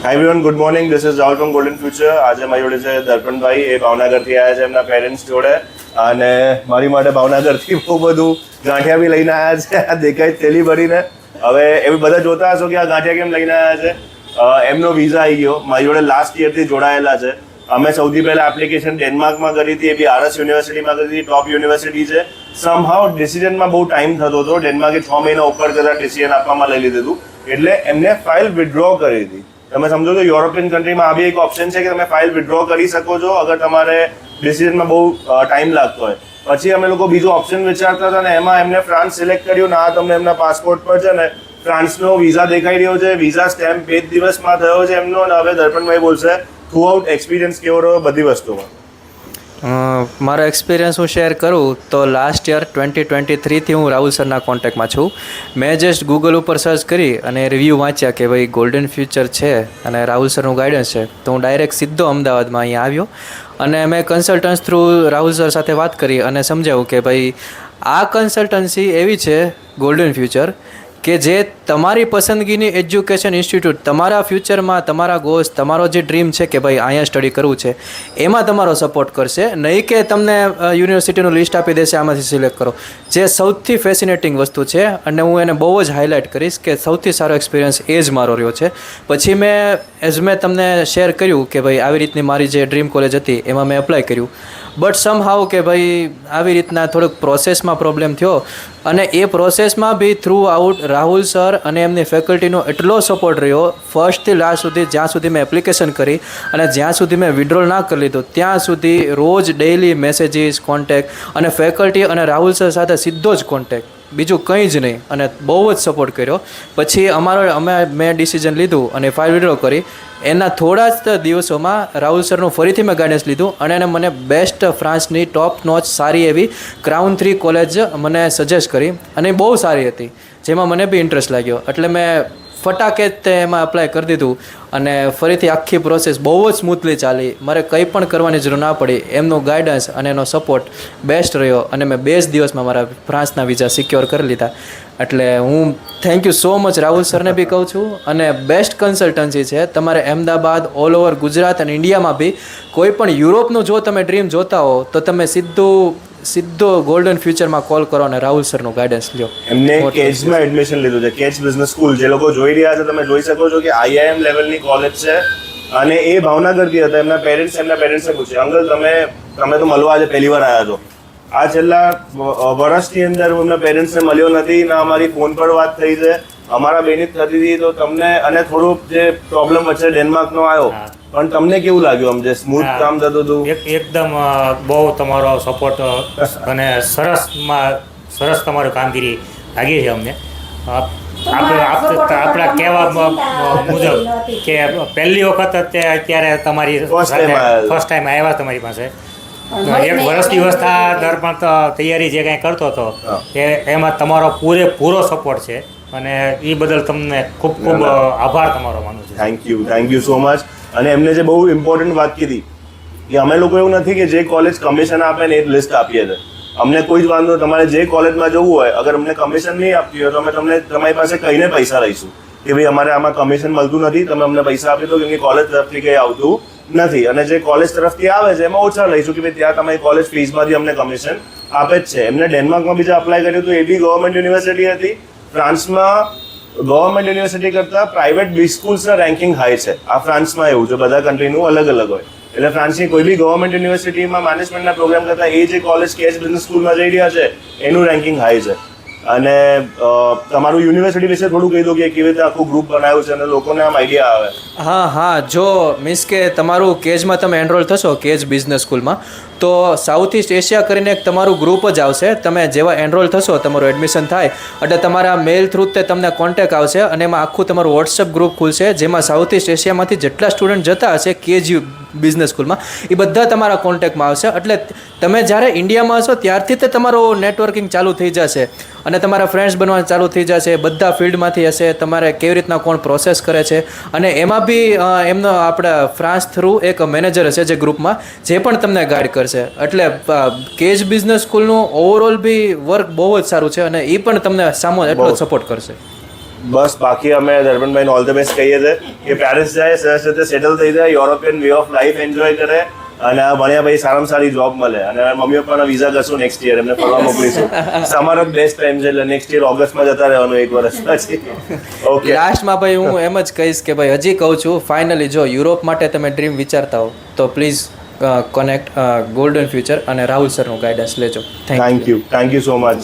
Hi everyone, good morning. This is Rahul from Golden Future. આજે મારી જોડે છે દર્પણભાઈ. એ ભાવનગરથી આવ્યા છે એમના પેરેન્ટ્સ જોડે, અને મારી માટે ભાવનગરથી બહુ બધું ગાંઠિયા બી લઈને આવ્યા છે. આ દેખાય થેલી ભરીને. હવે એવી બધા જોતા હશો કે આ ગાંઠિયા કેમ લઈને આવ્યા છે. એમનો વિઝા આવી ગયો. મારી જોડે લાસ્ટ યરથી જોડાયેલા છે. અમે સૌથી પહેલા એપ્લિકેશન ડેનમાર્કમાં કરી હતી. એ બી આરએસ યુનિવર્સિટીમાં કરી હતી. ટોપ યુનિવર્સિટી છે. સમહાઉ ડિસિઝનમાં બહુ ટાઈમ થતો હતો. ડેનમાર્કે 6 મહિના ઉપર કરતા ડિસિઝન આપવામાં લઈ લીધું હતું. એટલે એમને ફાઇલ વિથડ્રો કરી હતી. તમે સમજો તો યુરોપિયન કન્ટ્રીમાં આ બી એક ઓપ્શન છે કે તમે ફાઇલ વિથડ્રો કરી શકો છો અગર તમારે ડિસિઝનમાં બહુ ટાઈમ લાગતો હોય. પછી અમે લોકો બીજો ઓપ્શન વિચારતા હતા ને એમાં એમને ફ્રાન્સ સિલેક્ટ કર્યું ને આ તમને એમના પાસપોર્ટ પર છે ને ફ્રાન્સનો વિઝા દેખાઈ રહ્યો છે. વિઝા સ્ટેમ્પ 2 દિવસમાં થયો છે એમનો. અને હવે દર્પણભાઈ બોલશે થ્રુ આઉટ એક્સપિરિયન્સ કેવો રહ્યો બધી વસ્તુમાં. મારો એક્સપિરિયન્સ હું શેર કરું તો લાસ્ટ યર 2023થી હું રાહુલ સરના કોન્ટેક્ટમાં છું. મેં જસ્ટ ગૂગલ ઉપર સર્ચ કરી અને રિવ્યૂ વાંચ્યા કે ભાઈ ગોલ્ડન ફ્યુચર છે અને રાહુલ સરનું ગાઈડન્સ છે, તો હું ડાયરેક્ટ સીધો અમદાવાદમાં અહીંયા આવ્યો અને મેં કન્સલ્ટન્સ થ્રુ રાહુલ સર સાથે વાત કરી અને સમજાવું કે ભાઈ આ કન્સલ્ટન્સી એવી છે ગોલ્ડન ફ્યુચર કે જે તમારી પસંદગીની એજ્યુકેશન ઇન્સ્ટિટ્યૂટ તમારા ફ્યુચરમાં તમારા ગોલ્સ, તમારો જે ડ્રીમ છે કે ભાઈ અહીંયા સ્ટડી કરવું છે એમાં તમારો સપોર્ટ કરશે. નહીં કે તમને યુનિવર્સિટીનું લિસ્ટ આપી દેશે આમાંથી સિલેક્ટ કરો. જે સૌથી ફેસિનેટિંગ વસ્તુ છે અને હું એને બહુ જ હાઇલાઇટ કરીશ કે સૌથી સારો એક્સપિરિયન્સ એ જ મારો રહ્યો છે. પછી મેં તમને શેર કર્યું કે ભાઈ આવી રીતની મારી જે ડ્રીમ કોલેજ હતી એમાં મેં એપ્લાય કર્યું. બટ સમહાઉ કે ભાઈ આવી રીતના થોડુંક પ્રોસેસમાં પ્રોબ્લેમ થયો અને એ પ્રોસેસમાં બી થ્રુ આઉટ રાહુલ સર અને એમની ફેકલ્ટીનો એટલો સપોર્ટ રહ્યો ફર્સ્ટથી લાસ્ટ સુધી. જ્યાં સુધી મેં એપ્લિકેશન કરી અને જ્યાં સુધી મેં વિડ્રોલ ના કરી લીધું ત્યાં સુધી રોજ ડેઇલી મેસેજીસ, કોન્ટેક્ટ અને ફેકલ્ટી અને રાહુલ સર સાથે સીધો જ કોન્ટેક્ટ, બીજું કંઈ જ નહીં. અને બહુ જ સપોર્ટ કર્યો. પછી મેં ડિસિઝન લીધું અને ફાઇલ વિડ્રો કરી. એના થોડા જ દિવસોમાં રાહુલ સરનું ફરીથી મેં ગાઈડન્સ લીધું અને એને મને બેસ્ટ ફ્રાન્સની ટોપ નોચ સારી એવી ક્રાઉન 3 કોલેજ મને સજેસ્ટ કરી અને બહુ સારી હતી, જેમાં મને બી ઇન્ટરેસ્ટ લાગ્યો. એટલે મેં ફટાકે તે એમાં એપ્લાય કરી દીધું અને ફરીથી આખી પ્રોસેસ બહુ જ સ્મૂથલી ચાલી. મારે કંઈ પણ કરવાની જરૂર ના પડી. એમનો ગાઈડન્સ અને એનો સપોર્ટ બેસ્ટ રહ્યો અને મેં 2 જ દિવસમાં મારા ફ્રાન્સના વિઝા સિક્યોર કરી લીધા. એટલે હું thank you so much Rahul સરને બી કહું છું. અને બેસ્ટ કન્સલ્ટન્સી છે. તમારે અમદાવાદ, ઓલ ઓવર ગુજરાત અને ઇન્ડિયામાં બી કોઈ પણ યુરોપનું જો તમે ડ્રીમ જોતા હો તો તમે સીધો ગોલ્ડન ફ્યુચરમાં કોલ કરો અને રાહુલ સરનું ગાઈડન્સ લ્યો. એમને કેજમાં એડમિશન લીધું છે, કેજ બિઝનેસ સ્કૂલ. જે લોકો જોઈ રહ્યા છે તમે જોઈ શકો છો કે IIM લેવલની કોલેજ છે અને એ ભાવનગરથી હતા. એમના પેરેન્ટ્સને પૂછ્યું અંકલ તમે તો મળવા આજે પહેલી વાર આવ્યા છો. આ છેલ્લા વર્ષની અંદર હું એમના પેરેન્ટ્સને મળ્યો નથી ને અમારી ફોન પર વાત થઈ છે. અમારા બેની થતી હતી તો તમને અને થોડુંક જે પ્રોબ્લેમ વચ્ચે ડેનમાર્કનો આવ્યો પણ તમને કેવું લાગ્યું? આમ જે સ્મૂથ કામ થતું હતું? એકદમ બહુ તમારો સપોર્ટ અને સરસ તમારી કામગીરી લાગી છે અમને. આપણા કહેવા મુજબ કે પહેલી વખત અત્યારે તમારી ફર્સ્ટ ટાઈમ આવ્યા તમારી પાસે. 1 વર્ષ દરમિયાન તૈયારી જે કાંઈ કરતો હતો એમાં તમારો પૂરો સપોર્ટ છે અને એ બદલ તમને ખૂબ ખૂબ આભાર તમારો માનું છું. Thank you so much. અને એમને જે બહુ ઇમ્પોર્ટન્ટ વાત કીધી કે અમે લોકો એવું નથી કે જે કોલેજ કમિશન આપે ને એ લિસ્ટ આપીએ છીએ. અમને કોઈ જ વાંધો, તમારે જે કોલેજમાં જવું હોય અગર અમને કમિશન નહીં આપતી હોય તો અમે તમને તમારી પાસે કહીને પૈસા લઈશું કે ભાઈ અમારે આમાં કમિશન મળતું નથી, તમે અમને પૈસા આપી દો, કેમ કે કોલેજ તરફથી કંઈ આવતું નથી. અને જે કોલેજ તરફથી આવે છે એમાં ઓછા લઈશું કે ભાઈ ત્યાં તમારી કોલેજ ફીસમાંથી અમને કમિશન આપે જ છે. એમને ડેનમાર્કમાં બીજા અપ્લાય કર્યું હતું. એ બી ગવર્મેન્ટ યુનિવર્સિટી હતી. ફ્રાન્સમાં ગવર્મેન્ટ યુનિવર્સિટી કરતાં પ્રાઇવેટ બી સ્કૂલ્સના રેન્કિંગ હાઈ છે. આ ફ્રાન્સમાં એવું છે, બધા કન્ટ્રીનું અલગ અલગ હોય. એટલે ફ્રાન્સની કોઈ બી ગવર્મેન્ટ યુનિવર્સિટીમાં મેનેજમેન્ટના પ્રોગ્રામ કરતાં એ જે કોલેજ કેજ બિઝનેસ સ્કૂલમાં જઈ રહ્યા છે એનું રેન્કિંગ હાઈ છે. અને તમારું યુનિવર્સિટી વિશે થોડું કહી દો કે કેવી રીતે આખું ગ્રુપ બનાવ્યું છે અને લોકોને આમ આઈડિયા આવે. હા, જો મીન્સ કે તમારું કેજમાં તમે એનરોલ થશો કેજ બિઝનેસ સ્કૂલમાં તો સાઉથ ઇસ્ટ એશિયા કરીને એક તમારું ગ્રુપ જ આવશે. તમે જેવા એનરોલ થશો, તમારું એડમિશન થાય એટલે તમારા મેલ થ્રુ તે તમને કોન્ટેક્ટ આવશે અને એમાં આખું તમારું વોટ્સઅપ ગ્રુપ ખુલશે જેમાં સાઉથ ઇસ્ટ એશિયામાંથી જેટલા સ્ટુડન્ટ જતા હશે કેજ બિઝનેસ સ્કૂલમાં એ બધા તમારા કોન્ટેક્ટમાં આવશે. એટલે તમે જ્યારે ઇન્ડિયામાં હશો ત્યારથી તે તમારું નેટવર્કિંગ ચાલુ થઈ જશે અને તમારા ફ્રેન્ડ્સ બનવા ચાલુ થઈ જશે. બધા ફિલ્ડમાંથી હશે. તમારે કેવી રીતના કોણ પ્રોસેસ કરે છે અને એમાં બી એમનો આપણા ફ્રાન્સ થ્રુ એક મેનેજર હશે જે ગ્રુપમાં જે પણ તમને ગાઈડ કરશે. એટલે કેજ બિઝનેસ સ્કૂલનું ઓવરઓલ બી વર્ક બહુ જ સારું છે અને એ પણ તમને સામો એટલો જ સપોર્ટ કરશે. બસ બાકી અમે દર્પણભાઈને ઓલ ધ બેસ્ટ કહીએ છીએ કે પેરિસ જાય સરસ રીતે સેટલ થઈ જાય, European way of life enjoy કરે અને આ ભણ્યા પછી સારામાં સારી જોબ મળે. અને મમ્મી પપ્પાના વિઝા કરશું નેક્સ્ટ યર, એમને ફરવા મોકલીશું. તમારો બેસ્ટ ટાઈમ છે એટલે નેક્સ્ટ યર ઓગસ્ટમાં જતા રહેવાનું 1 વર્ષ પછી. ઓકે, લાસ્ટમાં ભાઈ હું એમ જ કહીશ કે ભાઈ હજી કહું છું, ફાઇનલી જો યુરોપ માટે તમે ડ્રીમ વિચારતા હો તો પ્લીઝ કનેક્ટ ગોલ્ડન ફ્યુચર અને રાહુલ સરનું ગાઈડન્સ લેજો. Thank you so much.